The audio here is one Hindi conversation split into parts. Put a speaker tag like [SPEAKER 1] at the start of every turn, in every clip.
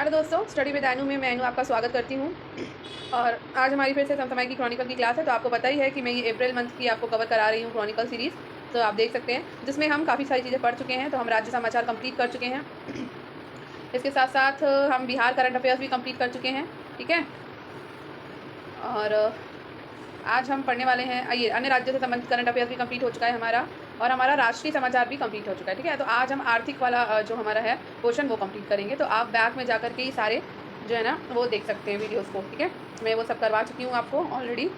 [SPEAKER 1] हेलो दोस्तों, स्टडी विद एनू में मैं एनू आपका स्वागत करती हूँ। और आज हमारी फिर से समसमाई की क्रॉनिकल की क्लास है। तो आपको पता ही है कि मैं ये अप्रैल मंथ की आपको कवर करा रही हूँ क्रॉनिकल सीरीज़। तो आप देख सकते हैं जिसमें हम काफ़ी सारी चीज़ें पढ़ चुके हैं। तो हम राज्य समाचार कंप्लीट कर चुके हैं। इसके साथ साथ हम बिहार करंट अफेयर्स भी कंप्लीट कर चुके हैं। ठीक है। और आज हम पढ़ने वाले हैं ये अन्य राज्यों से संबंधित करंट अफेयर्स भी कंप्लीट हो चुका है हमारा, और हमारा राष्ट्रीय समाचार भी कंप्लीट हो चुका है। ठीक है। तो आज हम आर्थिक वाला जो हमारा है पोर्शन वो कंप्लीट करेंगे। तो आप बैक में जाकर के ही सारे जो है ना वो देख सकते हैं वीडियोस को। ठीक है। मैं वो सब करवा चुकी हूँ आपको ऑलरेडी।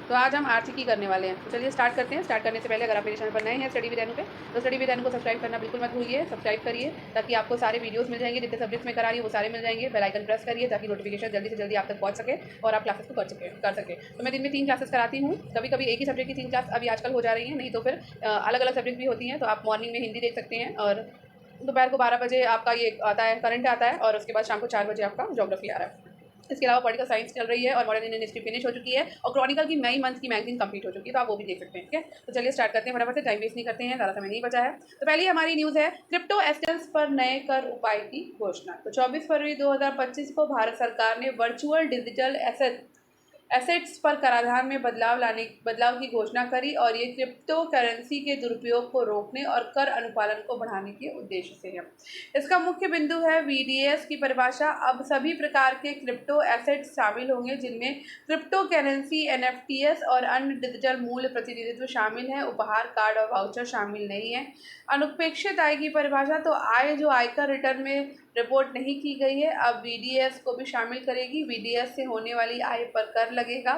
[SPEAKER 1] तो आज हम आर्थिक ही करने वाले हैं। तो चलिए स्टार्ट करते हैं। स्टार्ट करने से पहले अगर आप मेरे चैनल पर नए हैं स्टडी विद एनू पे, तो स्टडी विद एनू को सब्सक्राइब करना बिल्कुल मत भूलिए। सब्सक्राइब करिए ताकि आपको सारे वीडियोस मिल जाएंगे, जितने सब्जेक्ट्स में करा रही है वो सारे मिल जाएंगे। बेल आइकन प्रेस करिए ताकि नोटिफिकेशन जल्दी से जल्दी आप तक पहुंच सके और आप क्लासेस को कर सके। तो मैं दिन में 3 क्लासेस कराती हूँ। कभी कभी एक ही सब्जेक्ट की 3 क्लास अभी आजकल हो जा रही हैं, नहीं तो फिर अलग अलग सब्जेक्ट भी होती हैं। तो आप मॉर्निंग में हिंदी देख सकते हैं, और दोपहर को 12 बजे आपका ये आता है करंट आता है, और उसके बाद शाम को 4 बजे आपका ज्योग्राफी आ रहा है। इसके अलावा पॉलिटिकल साइंस चल रही है, और मॉडर्न इंडियन हिस्ट्री फिनिश हो चुकी है, और क्रॉनिकल की मई मंथ की मैगजीन कंप्लीट हो चुकी है। तो आप वो भी देख सकते हैं। ठीक है। तो चलिए स्टार्ट करते हैं फटाफट से, टाइम वेस्ट नहीं करते हैं, ज़्यादा समय नहीं बचा है। तो पहली हमारी न्यूज़ है क्रिप्टो एसेट्स पर नए कर उपाय की घोषणा। तो 24 फरवरी 2025 को भारत सरकार ने वर्चुअल डिजिटल एसेट्स पर कराधान में बदलाव की घोषणा करी, और ये क्रिप्टो करेंसी के दुरुपयोग को रोकने और कर अनुपालन को बढ़ाने के उद्देश्य से है। इसका मुख्य बिंदु है वीडीएस की परिभाषा। अब सभी प्रकार के क्रिप्टो एसेट्स शामिल होंगे जिनमें क्रिप्टो करेंसी, एनएफटीएस और अन्य डिजिटल मूल्य प्रतिनिधित्व शामिल है। उपहार, कार्ड और वाउचर शामिल नहीं है। अनुपेक्षित आय की परिभाषा, तो आय जो आयकर रिटर्न में रिपोर्ट नहीं की गई है, अब वीडीएस को भी शामिल करेगी। वीडीएस से होने वाली आय पर कर लगेगा।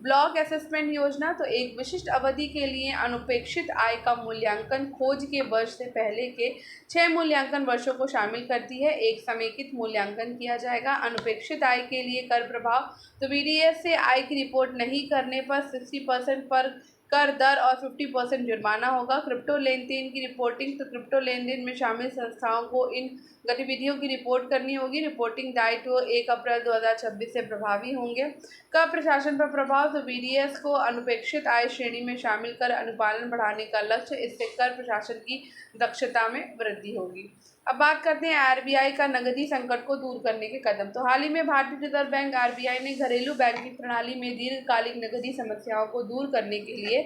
[SPEAKER 1] ब्लॉक असेसमेंट योजना, तो एक विशिष्ट अवधि के लिए अनुपेक्षित आय का मूल्यांकन खोज के वर्ष से पहले के 6 मूल्यांकन वर्षों को शामिल करती है। एक समेकित मूल्यांकन किया जाएगा। अनुपेक्षित आय के लिए कर प्रभाव, तो वीडीएस से आय की रिपोर्ट नहीं करने पर 60% पर कर दर और 50% जुर्माना होगा। क्रिप्टो लेन देन की रिपोर्टिंग, तो क्रिप्टो लेन देन में शामिल संस्थाओं को इन गतिविधियों की रिपोर्ट करनी होगी। रिपोर्टिंग दायित्व 1 अप्रैल 2026 से प्रभावी होंगे। कर प्रशासन पर प्रभाव, तो बीडीएस को अनुपेक्षित आय श्रेणी में शामिल कर अनुपालन बढ़ाने का लक्ष्य। इससे कर प्रशासन की दक्षता में वृद्धि होगी। अब बात करते हैं आरबीआई का नकदी संकट को दूर करने के कदम। तो हाल ही में भारतीय रिजर्व बैंक आरबीआई ने घरेलू बैंकिंग प्रणाली में दीर्घकालिक नकदी समस्याओं को दूर करने के लिए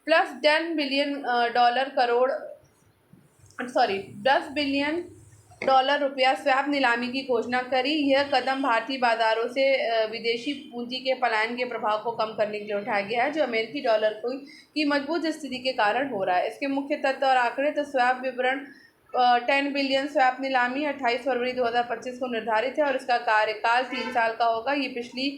[SPEAKER 1] $10 बिलियन रुपया स्वैप नीलामी की घोषणा करी। यह कदम भारतीय बाजारों से विदेशी पूंजी के पलायन के प्रभाव को कम करने के लिए उठाया गया है, जो अमेरिकी डॉलर की मजबूत स्थिति के कारण हो रहा है। इसके मुख्य तथ्य और आंकड़े, तो स्वैप विवरण 10 बिलियन स्वैप नीलामी 28 फरवरी 2025 को निर्धारित है, और इसका कार्यकाल 3 साल का होगा। ये पिछली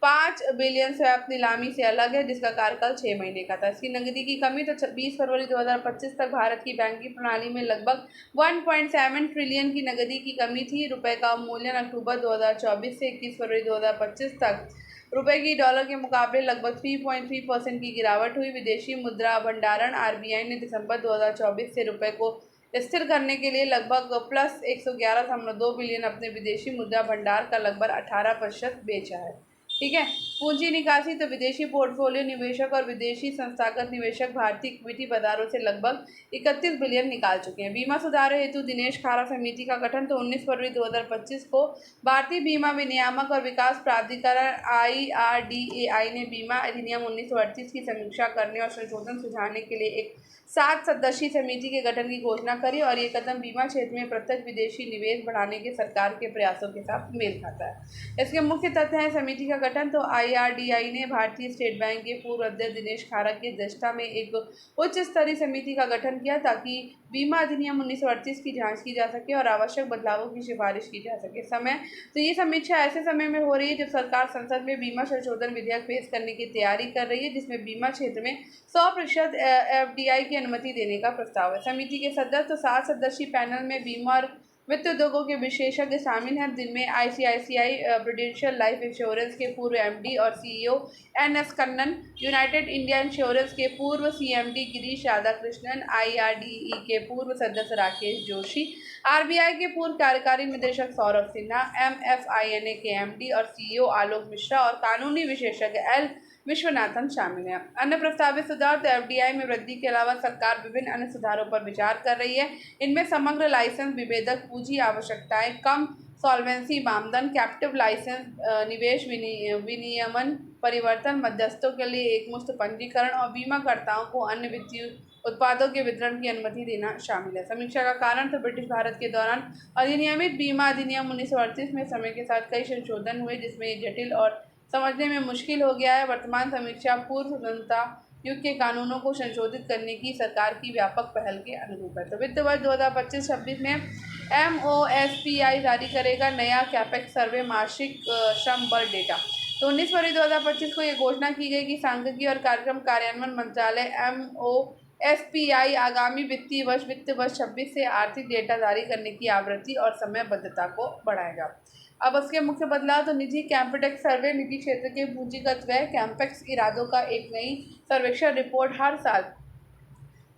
[SPEAKER 1] 5 बिलियन स्वैप नीलामी से अलग है, जिसका कार्यकाल 6 महीने का था। इसकी नकदी की कमी, तो 20 फरवरी 2025 तक भारत की बैंकिंग प्रणाली में लगभग 1.7 ट्रिलियन की नकदी की कमी थी। रुपए का अवमूल्यन अक्टूबर 2024 से 21 फरवरी 2025 तक रुपए की डॉलर के मुकाबले लगभग 3.3% की गिरावट हुई। विदेशी मुद्रा भंडारण, आरबीआई ने दिसंबर 2024 से रुपए को स्थिर करने के लिए लगभग प्लस 111.2 बिलियन अपने विदेशी मुद्रा भंडार का लगभग 18% बेचा है। ठीक है। पूंजी निकासी, तो विदेशी पोर्टफोलियो निवेशक और विदेशी संस्थागत निवेशक भारतीय इक्विटी बाजारों से लगभग 31 बिलियन निकाल चुके हैं। बीमा सुधार हेतु दिनेश खारा समिति का गठन, तो 19 फरवरी 2025 को भारतीय बीमा विनियामक और विकास प्राधिकरण IRDAI ने बीमा अधिनियम 1938 की समीक्षा करने और संशोधन सुझाने के लिए एक 7 सदस्यीय समिति के गठन की घोषणा करी, और ये कदम बीमा क्षेत्र में प्रत्यक्ष विदेशी निवेश बढ़ाने के सरकार के प्रयासों के साथ मेल खाता है। इसके मुख्य तथ्य हैं समिति का गठन, तो IRDAI ने भारतीय स्टेट बैंक के पूर्व अध्यक्ष दिनेश खारा की अध्यक्षता में एक उच्च स्तरीय समिति का गठन किया, ताकि बीमा अधिनियम 1938 की जांच की जा सके और आवश्यक बदलावों की सिफारिश की जा सके। तो ये समीक्षा ऐसे समय में हो रही है जब सरकार संसद में बीमा संशोधन विधेयक पेश करने की तैयारी कर रही है, जिसमें बीमा क्षेत्र में 100% FDI की अनुमति देने का प्रस्ताव है। समिति के सदस्य, तो 7 सदस्यीय पैनल में बीमा और वित्त उद्योगों के विशेषज्ञ शामिल हैं, जिनमें ICICI प्रूडेंशियल लाइफ इंश्योरेंस के पूर्व MD और CEO NS Kannan, United India insurance के पूर्व CMD गिरीश राधाकृष्णन, IRDE के पूर्व सदस्य राकेश जोशी, RBI के पूर्व कार्यकारी निदेशक सौरभ सिन्हा, MFINA के MD और CEO आलोक मिश्रा, और कानूनी विशेषज्ञ L विश्वनाथन शामिल हैं। अन्य प्रस्तावित सुधार तो एफडीआई में वृद्धि के अलावा सरकार विभिन्न अन्य सुधारों पर विचार कर रही है। इनमें समग्र लाइसेंस विभेदक पूंजी आवश्यकताएं, कम सॉल्वेंसी मानदंड, कैप्टिव लाइसेंस, निवेश विनियमन परिवर्तन, मध्यस्थों के लिए एकमुश्त पंजीकरण और बीमाकर्ताओं को अन्य वित्तीय उत्पादों के वितरण की अनुमति देना शामिल है। समीक्षा का कारण तो ब्रिटिश भारत के दौरान अधिनियमित बीमा अधिनियम 1938 में समय के साथ कई संशोधन हुए, जिसमें ये जटिल और समझने में मुश्किल हो गया है। वर्तमान समीक्षा पूर्व स्वतंत्रता युग के कानूनों को संशोधित करने की सरकार की व्यापक पहल के अनुरूप है। तो वित्त वर्ष 2025-26 में MOSPI जारी करेगा नया कैपेक्स सर्वे मासिक श्रम बल डेटा। तो 19 फरवरी 2025 को ये घोषणा की गई कि सांख्यिकी और कार्यक्रम कार्यान्वयन मंत्रालय MOSPI आगामी वित्तीय वर्ष वित्त वर्ष 26 से आर्थिक डेटा जारी करने की आवृत्ति और समयबद्धता को बढ़ाएगा। अब उसके मुख्य बदलाव तो निजी कैम्पेक्स सर्वे, निजी क्षेत्र के पूंजीगत व्यय, कैम्पेक्स इरादों का एक नई सर्वेक्षण रिपोर्ट हर साल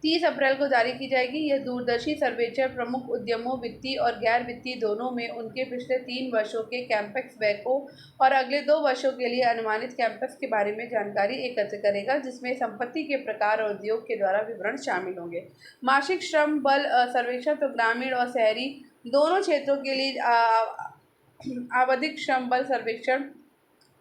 [SPEAKER 1] 30 अप्रैल को जारी की जाएगी। यह दूरदर्शी सर्वेक्षण प्रमुख उद्यमों, वित्तीय और गैर वित्तीय दोनों में उनके पिछले 3 वर्षों के कैम्पेक्स व्यय को और अगले 2 वर्षों के लिए अनुमानित कैम्पेक्स के बारे में जानकारी एकत्र करेगा, जिसमें संपत्ति के प्रकार और उद्योग के द्वारा विवरण शामिल होंगे। मासिक श्रम बल सर्वेक्षण तो ग्रामीण और शहरी दोनों क्षेत्रों के लिए आवधिक श्रम बल सर्वेक्षण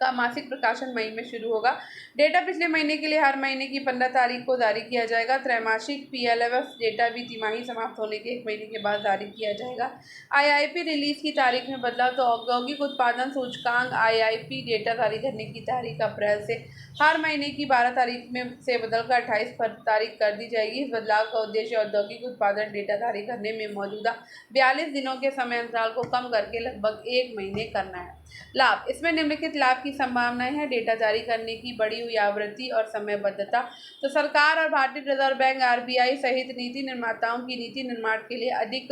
[SPEAKER 1] का मासिक प्रकाशन मई में शुरू होगा। डेटा पिछले महीने के लिए हर महीने की 15 तारीख को जारी किया जाएगा। त्रैमासिक PLFF डेटा भी तिमाही समाप्त होने के 1 महीने के बाद जारी किया जाएगा। IIP रिलीज की तारीख में बदलाव तो औद्योगिक उत्पादन सूचकांक IIP डेटा जारी करने की तारीख अप्रैल से हर महीने की 12 तारीख में से बदलकर 28 तारीख कर दी जाएगी। इस बदलाव का उद्देश्य औद्योगिक उत्पादन डेटा जारी करने में मौजूदा 42 दिनों के समय अंतराल को कम करके लगभग 1 महीने करना है। लाभ, इसमें निम्नलिखित लाभ की संभावनाएं हैं। डेटा जारी करने की बढ़ी हुई आवृत्ति और समयबद्धता। तो सरकार और भारतीय रिजर्व बैंक RBI सहित नीति निर्माताओं की नीति निर्माण के लिए अधिक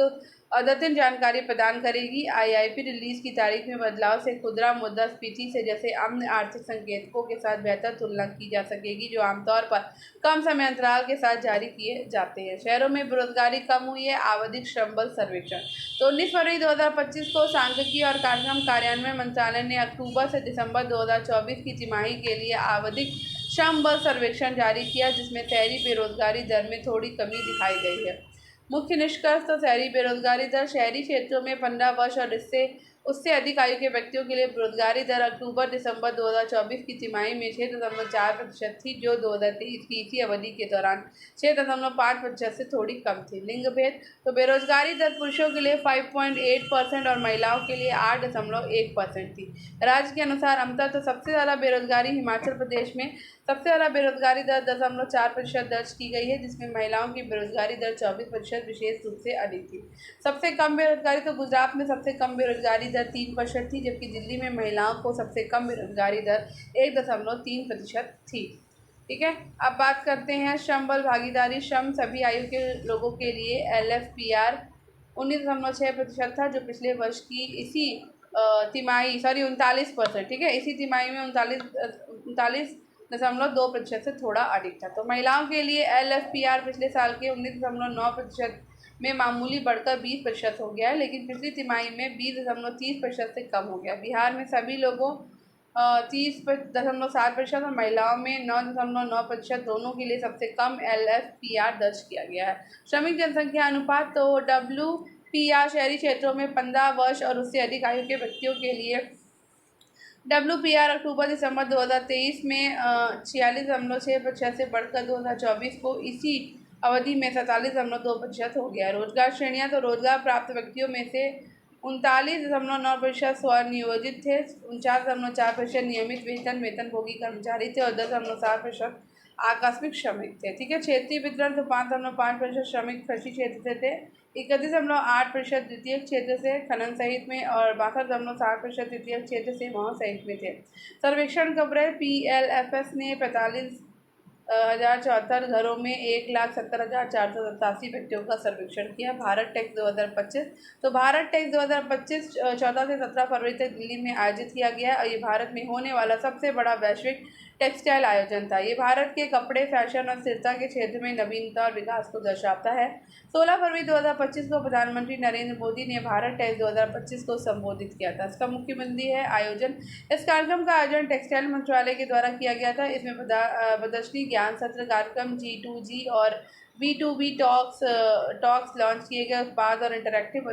[SPEAKER 1] अद्यतन जानकारी प्रदान करेगी। IIP रिलीज की तारीख में बदलाव से खुदरा मुद्रास्फीति से जैसे अन्य आर्थिक संकेतकों के साथ बेहतर तुलना की जा सकेगी, जो आमतौर पर कम समय अंतराल के साथ जारी किए जाते हैं। शहरों में बेरोजगारी कम हुई है। आवधिक श्रम बल सर्वेक्षण तो 19 फरवरी 2025 को सांख्यिकी और कार्यक्रम कार्यान्वयन मंत्रालय ने अक्टूबर से दिसंबर 2024 की तिमाही के लिए आवधिक श्रम बल सर्वेक्षण जारी किया, जिसमें शहरी बेरोजगारी दर में थोड़ी कमी दिखाई गई है। मुख्य निष्कर्ष तो शहरी बेरोजगारी दर, शहरी क्षेत्रों में 15 वर्ष और उससे अधिक आयु के व्यक्तियों के लिए बेरोजगारी दर अक्टूबर दिसंबर 2024 की तिमाही में 6.4% थी, जो 2023 की इसी अवधि के दौरान 6.5% से थोड़ी कम थी। लिंग भेद तो बेरोजगारी दर पुरुषों के लिए 5.8% और महिलाओं के लिए 8.1% थी। राज्य के अनुसार अंतर तो सबसे ज़्यादा बेरोजगारी हिमाचल प्रदेश में सबसे ज़्यादा बेरोजगारी दर 10.4% दर्ज की गई है, जिसमें महिलाओं की बेरोजगारी दर 24% विशेष रूप से अधिक थी। सबसे कम बेरोजगारी तो गुजरात में सबसे कम बेरोजगारी दर 3% थी, जबकि दिल्ली में महिलाओं को सबसे कम बेरोजगारी दर 1.3% थी। ठीक है, अब बात करते हैं श्रम बल भागीदारी। श्रम सभी आयु के लोगों के लिए LFPR 19.6% था, जो पिछले वर्ष की इसी तिमाही 39%, ठीक है, इसी तिमाही में 39.2% से थोड़ा अधिक था। तो महिलाओं के लिए LFPR पिछले साल के 19.9% में मामूली बढ़कर 20% हो गया है, लेकिन पिछली तिमाही में 20.30% से कम हो गया। बिहार में सभी लोगों 30.7% और महिलाओं में 9.9% दोनों के लिए सबसे कम LFPR दर्ज किया गया है। श्रमिक जनसंख्या अनुपात तो WPR शहरी क्षेत्रों में 15 वर्ष और उससे अधिक आयु के व्यक्तियों के लिए WPR अक्टूबर दिसंबर 2023 में 46.6% से बढ़कर 2024 को इसी अवधि में 47.2% हो गया। रोजगार श्रेणियां तो रोजगार प्राप्त व्यक्तियों में से 39.9% स्वनियोजित थे, 49.4% नियमित वेतनभोगी कर्मचारी थे और 10.7% आकस्मिक श्रमिक थे। ठीक है, क्षेत्रीय वितरण तो 5.5% श्रमिक कृषि क्षेत्र से थे, 31.8% द्वितीय क्षेत्र से खनन सहित में और 62.7% तृतीय क्षेत्र से वहाँ सहित में थे। सर्वेक्षण कवरेज PLFS ने 45,074 घरों में 1,70,487 व्यक्तियों का सर्वेक्षण किया। भारत टैक्स 2025 तो भारत टैक्स 2025 14 से 17 फरवरी तक दिल्ली में आयोजित किया गया और ये भारत में होने वाला सबसे बड़ा वैश्विक टेक्सटाइल आयोजन था। ये भारत के कपड़े, फैशन और स्थिरता के क्षेत्र में नवीनता और विकास को दर्शाता है। 16 फरवरी 2025 को प्रधानमंत्री नरेंद्र मोदी ने भारत टेक्स 2025 को संबोधित किया था। इसका मुख्य बिंदु है आयोजन। इस कार्यक्रम का आयोजन टेक्सटाइल मंत्रालय के द्वारा किया गया था। इसमें प्रदर्शनी, ज्ञान सत्र, कार्यक्रम, G2G और B2B टॉक्स लॉन्च किए गए, उत्पाद और इंटरैक्टिव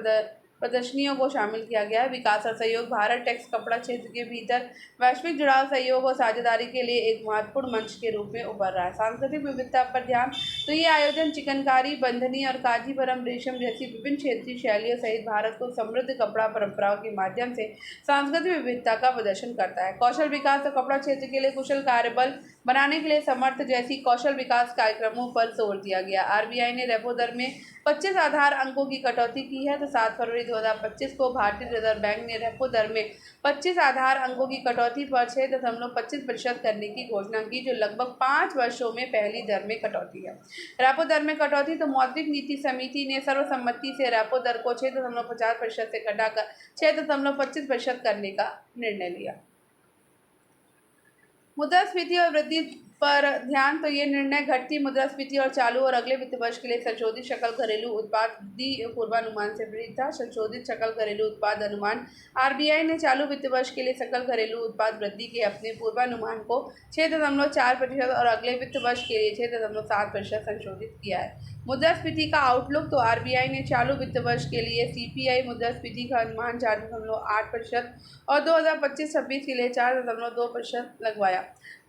[SPEAKER 1] प्रदर्शनियों को शामिल किया गया है। विकास और सहयोग। भारत टेक्स कपड़ा क्षेत्र के भीतर वैश्विक जुड़ाव, सहयोग और साझेदारी के लिए एक महत्वपूर्ण मंच के रूप में उभर रहा है। सांस्कृतिक विविधता पर ध्यान। तो ये आयोजन चिकनकारी, बंधनी और कांजीवरम रेशम जैसी विभिन्न क्षेत्रीय शैलियों सहित भारत को समृद्ध कपड़ा परंपराओं के माध्यम से सांस्कृतिक विविधता का प्रदर्शन करता है। कौशल विकास और कपड़ा क्षेत्र के लिए कुशल कार्यबल बनाने के लिए समर्थ जैसी कौशल विकास कार्यक्रमों पर जोर दिया गया। आरबीआई ने रेपो दर में 25 आधार अंकों की कटौती की है। तो 7 फरवरी 2025 को भारतीय रिजर्व बैंक ने रेपो दर में 25 आधार अंकों की कटौती पर 6.25% करने की घोषणा की, जो लगभग 5 वर्षों में पहली दर में कटौती है। रेपो दर में कटौती। तो मौद्रिक नीति समिति ने सर्वसम्मति से रेपो दर को 6.50% से घटाकर 6.25% करने का निर्णय लिया। मुद्रास्फीति और वृद्धि पर ध्यान। तो ये निर्णय घटती मुद्रास्फीति और चालू और अगले वित्त वर्ष के लिए संशोधित सकल घरेलू उत्पाद वृद्धि पूर्वानुमान से प्रेरित था। संशोधित सकल घरेलू उत्पाद अनुमान। आरबीआई ने चालू वित्त वर्ष के लिए सकल घरेलू उत्पाद वृद्धि के अपने पूर्वानुमान को 6.4% और अगले वित्त वर्ष के लिए 6.7% संशोधित किया है। मुद्रास्फीति का आउटलुक। तो आरबीआई ने चालू वित्त वर्ष के लिए सीपीआई मुद्रास्फीति का अनुमान 4.8% और 2025-26 के लिए 4.2% लगवाया।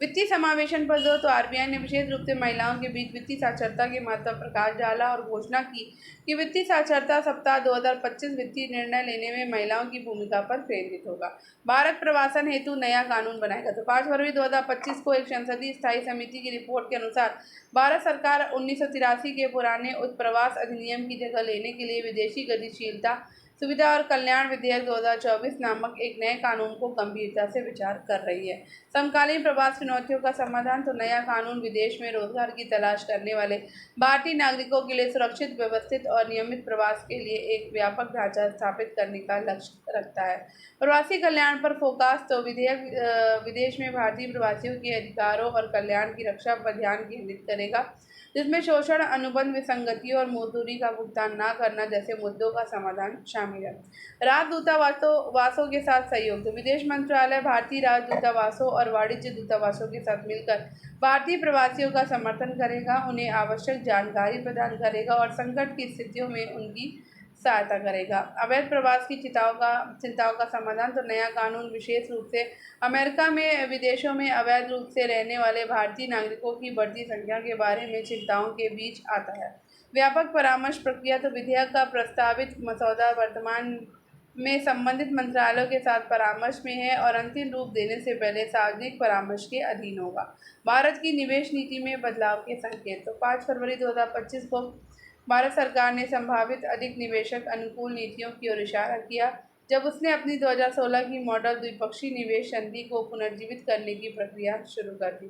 [SPEAKER 1] वित्तीय समावेशन पर जोर। तो आरबीआई ने विशेष रूप से महिलाओं के बीच वित्तीय साक्षरता के महत्व पर प्रकाश डाला और घोषणा की कि वित्तीय साक्षरता सप्ताह 2025 वित्तीय निर्णय लेने में महिलाओं की भूमिका पर केंद्रित होगा। भारत प्रवासन हेतु नया कानून बनाएगा। तो 5 फरवरी 2025 को एक संसदीय स्थायी समिति की रिपोर्ट के अनुसार भारत सरकार 1983 के पुराने उत्प्रवास अधिनियम की जगह लेने के लिए विदेशी गतिशीलता, सुविधा और कल्याण विधेयक 2024 नामक एक नए कानून को गंभीरता से विचार कर रही है। समकालीन प्रवास चुनौतियों का समाधान। तो नया कानून विदेश में रोजगार की तलाश करने वाले भारतीय नागरिकों के लिए सुरक्षित, व्यवस्थित और नियमित प्रवास के लिए एक व्यापक ढांचा स्थापित करने का लक्ष्य रखता है। प्रवासी कल्याण पर फोकस। तो विधेयक विदेश में भारतीय प्रवासियों के अधिकारों और कल्याण की रक्षा पर ध्यान केंद्रित करेगा, जिसमें शोषण, अनुबंध विसंगतियों और मजदूरी का भुगतान न करना जैसे मुद्दों का समाधान शामिल है। राजदूतावासों के साथ सहयोग। तो विदेश मंत्रालय भारतीय राजदूतावासों और वाणिज्य दूतावासों के साथ मिलकर भारतीय प्रवासियों का समर्थन करेगा, उन्हें आवश्यक जानकारी प्रदान करेगा और संकट की स्थितियों में उनकी सहायता करेगा। अवैध प्रवास की चिंताओं का समाधान। तो नया कानून विशेष रूप से अमेरिका में विदेशों में अवैध रूप से रहने वाले भारतीय नागरिकों की बढ़ती संख्या के बारे में चिंताओं के बीच आता है। व्यापक परामर्श प्रक्रिया। तो विधेयक का प्रस्तावित मसौदा वर्तमान में संबंधित मंत्रालयों के साथ परामर्श में है और अंतिम रूप देने से पहले सार्वजनिक परामर्श के अधीन होगा। भारत की निवेश नीति में बदलाव के संकेत। तो 5 फरवरी 2025 को भारत सरकार ने संभावित अधिक निवेशक अनुकूल नीतियों की ओर इशारा किया, जब उसने अपनी 2016 की मॉडल द्विपक्षीय निवेश संधि को पुनर्जीवित करने की प्रक्रिया शुरू कर दी।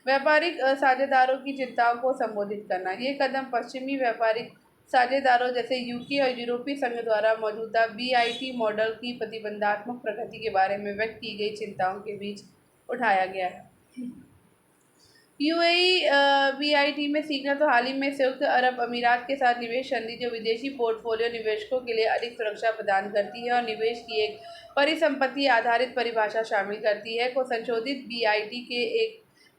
[SPEAKER 1] व्यापारिक साझेदारों की चिंताओं को संबोधित करना। ये कदम पश्चिमी व्यापारिक साझेदारों जैसे यूके और यूरोपीय संघ द्वारा मौजूदा बीआईटी मॉडल की प्रतिबंधात्मक प्रगति के बारे में व्यक्त की गई चिंताओं के बीच उठाया गया है। यूएई बीआईटी में सीखना। तो हाल ही में संयुक्त अरब अमीरात के साथ निवेश संधि, जो विदेशी पोर्टफोलियो निवेशकों के लिए अधिक सुरक्षा प्रदान करती है और निवेश की एक परिसंपत्ति आधारित परिभाषा शामिल करती है, को संशोधित बीआईटी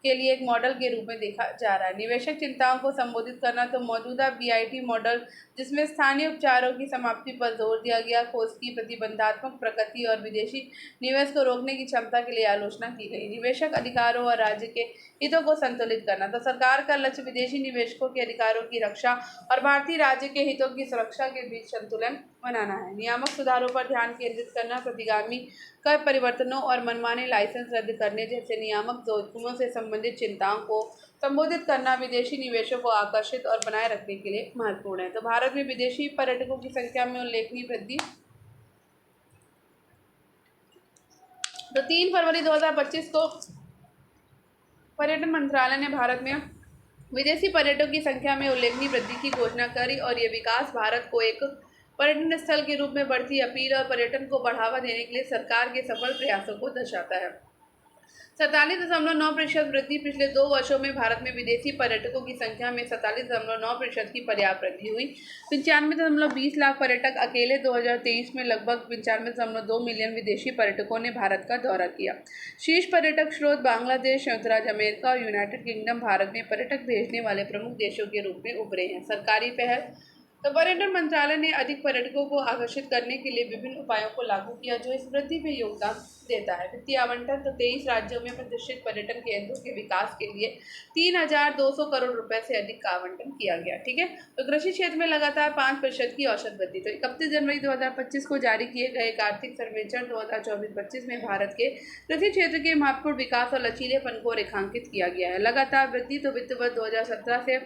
[SPEAKER 1] के लिए एक मॉडल के रूप में देखा जा रहा है। निवेशक चिंताओं को संबोधित करना। तो मौजूदा बीआईटी मॉडल, जिसमें स्थानीय उपचारों की समाप्ति पर जोर दिया गया, खोज की प्रतिबंधात्मक प्रकृति और विदेशी निवेश को रोकने की क्षमता के लिए आलोचना की गई। निवेशक अधिकारों और राज्य के हितों को संतुलित करना। तो सरकार का लक्ष्य विदेशी निवेशकों के अधिकारों की रक्षा और भारतीय राज्य के हितों की सुरक्षा के बीच संतुलन बनाना है। नियामक सुधारों पर ध्यान केंद्रित करना। प्रतिगामी कर परिवर्तनों और मनमाने लाइसेंस रद्द करने जैसे नियामक जोखिमों से संबंधित चिंताओं को संबोधित करना विदेशी निवेशों को आकर्षित और बनाए रखने के लिए महत्वपूर्ण है। तो भारत में विदेशी पर्यटकों की संख्या में उल्लेखनीय वृद्धि। तो 3 फरवरी 2025 को पर्यटन मंत्रालय ने भारत में विदेशी पर्यटकों की संख्या में उल्लेखनीय वृद्धि की घोषणा करी और ये विकास भारत को एक पर्यटन स्थल के रूप में बढ़ती अपील और पर्यटन को बढ़ावा देने के लिए सरकार के सफल प्रयासों को दर्शाता है। 47.9% वृद्धि। पिछले 2 वर्षों में भारत में विदेशी पर्यटकों की संख्या में 47.9% की पर्याप्त वृद्धि हुई। 95.20 लाख पर्यटक अकेले 2023 में लगभग 95.2 मिलियन विदेशी पर्यटकों ने भारत का दौरा किया। शीर्ष पर्यटक स्रोत बांग्लादेश, संयुक्त राज्य अमेरिका और यूनाइटेड किंगडम भारत में पर्यटक भेजने वाले प्रमुख देशों के रूप में उभरे हैं। सरकारी पहल। तो पर्यटन मंत्रालय ने अधिक पर्यटकों को आकर्षित करने के लिए विभिन्न उपायों को लागू किया जो इस वृद्धि में योगदान देता है। वित्तीय आवंटन। तो 23 राज्यों में प्रतिष्ठित पर्यटन केंद्रों के विकास के लिए 3,200 करोड़ रुपए से अधिक का आवंटन किया गया। ठीक है। तो कृषि क्षेत्र में लगातार 5% की औसत वृद्धि। तो 31 जनवरी 2025 को जारी किए गए एक आर्थिक सर्वेक्षण 2024-25 में भारत के कृषि क्षेत्र के महत्वपूर्ण विकास और लचीलेपन को रेखांकित किया गया है। लगातार वृद्धि। तो वित्त वर्ष 2017 से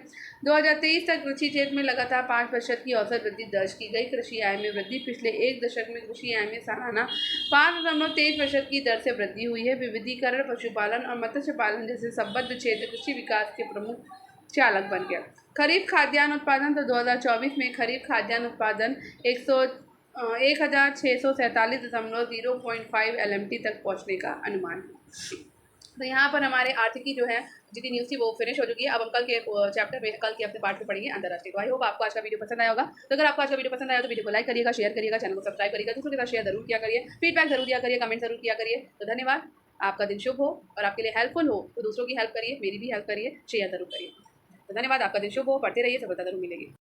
[SPEAKER 1] 2023 तक कृषि क्षेत्र में लगातार 5% की औसत वृद्धि दर्ज की गई। कृषि आय में वृद्धि। पिछले एक दशक में कृषि आय में सालाना 5.23% की दर से वृद्धि हुई है। विविधीकरण, पशुपालन और मत्स्य पालन जैसे संबद्ध क्षेत्र कृषि विकास के प्रमुख चालक बन गया। खरीफ खाद्यान्न उत्पादन। तो 2024 में खरीफ खाद्यान्न उत्पादन 1647.05 LMT तक पहुंचने का अनुमान है। तो यहाँ पर हमारे आर्थिकी जो है जितनी न्यूज़ थी वो फिनिश हो चुकी है। अब हम कल के चैप्टर में, कल के अपने पार्ट में पढ़ेंगे अंतर्राष्ट्रीय। तो आई होप आपको आज का वीडियो पसंद आया होगा। तो अगर आपको आज का वीडियो पसंद आया तो वीडियो को लाइक करिएगा, शेयर करिएगा, चैनल को सब्सक्राइब करिएगा, दूसरों के साथ शेयर जरूर किया करिए, फीडबैक जरूर दिया करिए, कमेंट जरूर किया करिए। तो धन्यवाद। आपका दिन शुभ हो और आपके लिए हेल्पफुल हो तो दूसरों की हेल्प करिए, मेरी भी हेल्प करिए, शेयर जरूर करिए। तो धन्यवाद। आपका दिन शुभ हो, पढ़ते रहिए, सफलता जरूर मिलेगी।